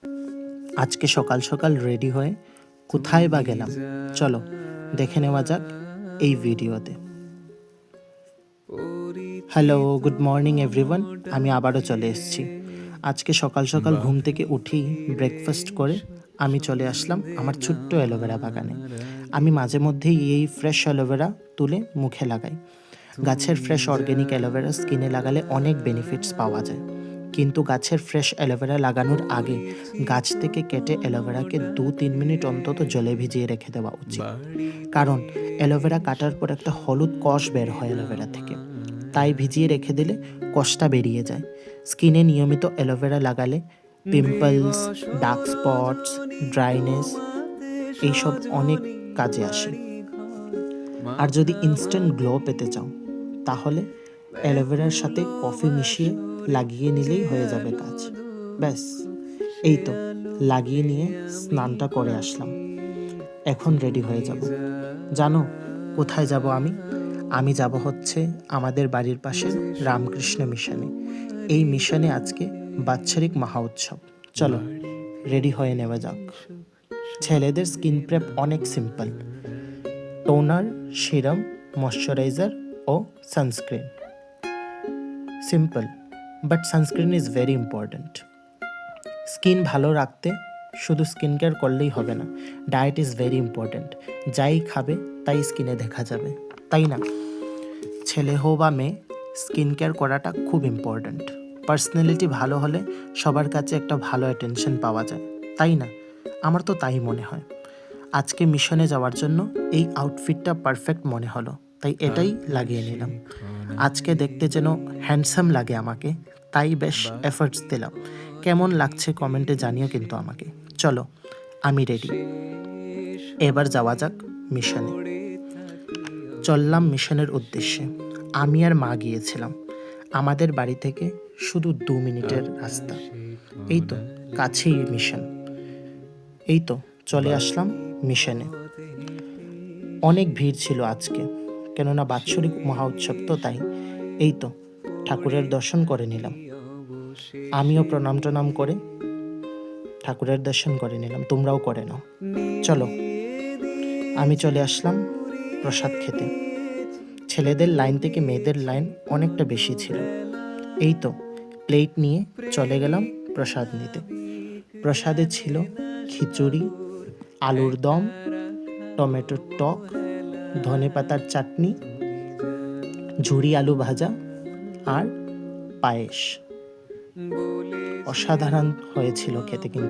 আজকে সকাল সকাল রেডি হয়ে কোথায় বা গেলাম, চলো দেখে নেওয়া যাক এই ভিডিওতে। Hello, good morning everyone. আমি আবারও চলে এসেছি। আজকে সকাল সকাল ঘুম থেকে উঠেই ব্রেকফাস্ট করে আমি চলে আসলাম আমার ছোট্ট অ্যালোভেরা বাগানে। আমি মাঝে মধ্যেই এই ফ্রেশ অ্যালোভেরা তুলে মুখে লাগাই। গাছের ফ্রেশ অর্গ্যানিক অ্যালোভেরা স্কিনে লাগালে অনেক বেনিফিটস পাওয়া যায়, কিন্তু গাছের ফ্রেশ অ্যালোভেরা লাগানোর আগে গাছ থেকে কেটে অ্যালোভেরাকে 2-3 মিনিট অন্তত জলে ভিজিয়ে রেখে দেওয়া উচিত। কারণ অ্যালোভেরা কাটার পর একটা হলুদ কষ বের হয় অ্যালোভেরা থেকে, তাই ভিজিয়ে রেখে দিলে কষটা বেরিয়ে যায়। স্কিনে নিয়মিত অ্যালোভেরা লাগালে পিম্পলস, ডার্ক স্পটস, ড্রাইনেস এইসব অনেক কাজে আসে। আর যদি ইনস্ট্যান্ট গ্লো পেতে চাও তাহলে অ্যালোভেরার সাথে কফি মিশিয়ে লাগিয়ে নিলেই হয়ে যাবে কাজ। ব্যাস, এই তো লাগিয়ে নিয়ে স্নানটা করে আসলাম। এখন রেডি হয়ে যাব। জানো কোথায় যাব আমি যাব হচ্ছে আমাদের বাড়ির পাশের রামকৃষ্ণ মিশনে। এই মিশনে আজকে বাৎসরিক মহা উৎসব। চলো রেডি হয়ে নেওয়া যাক। ছেলেদের স্কিন প্রেপ অনেক সিম্পল: টোনার, সিরাম, ময়শ্চারাইজার ও sunscreen. Simple, but sunscreen is very important. Skin ভালো রাখতে শুধু স্কিন কেয়ার করলেই হবে না, ডায়েট ইজ ভেরি ইম্পর্ট্যান্ট। যাই খাবে তাই স্কিনে দেখা যাবে, তাই না? ছেলে হো বা মেয়ে, স্কিন কেয়ার করাটা খুব ইম্পর্ট্যান্ট। পার্সোনালিটি ভালো হলে সবার কাছে একটা ভালো অ্যাটেনশন পাওয়া যায়, তাই না? আমার তো তাই মনে হয়। আজকে মিশনে যাওয়ার জন্য এই আউটফিটটা পারফেক্ট মনে হলো, তাই এটাই লাগিয়ে নিলাম। আজকে দেখতে যেন হ্যান্ডসাম লাগে আমাকে, তাই বেশ এফর্টস দিলাম। কেমন লাগছে কমেন্টে জানিও কিন্তু আমাকে। চলো আমি রেডি, এবার যাওয়া যাক মিশনে। চললাম মিশনের উদ্দেশ্যে। আমি আর মা গিয়েছিলাম। আমাদের বাড়ি থেকে শুধু 2 মিনিটের রাস্তা। এই তো কাছেই মিশন। এই তো চলে আসলাম মিশনে। অনেক ভিড় ছিল আজকে, কেননা বাৎসরিক মহা উৎসব তো, তাই। এই তো ঠাকুরের দর্শন করে নিলাম। আমিও প্রণাম টনাম করে ঠাকুরের দর্শন করে নিলাম, তোমরাও করে নাও। চলো আমি চলে আসলাম প্রসাদ খেতে। ছেলেদের লাইন থেকে মেয়েদের লাইন অনেকটা বেশি ছিল। এই তো প্লেট নিয়ে চলে গেলাম প্রসাদ নিতে। প্রসাদে ছিল খিচুড়ি, আলুর দম, টমেটোর টক, ধনেপাতার চাটনি, ঝুরি আলু ভাজা আর পায়েস। অসাধারণ হয়েছিল খেতে কিন্তু।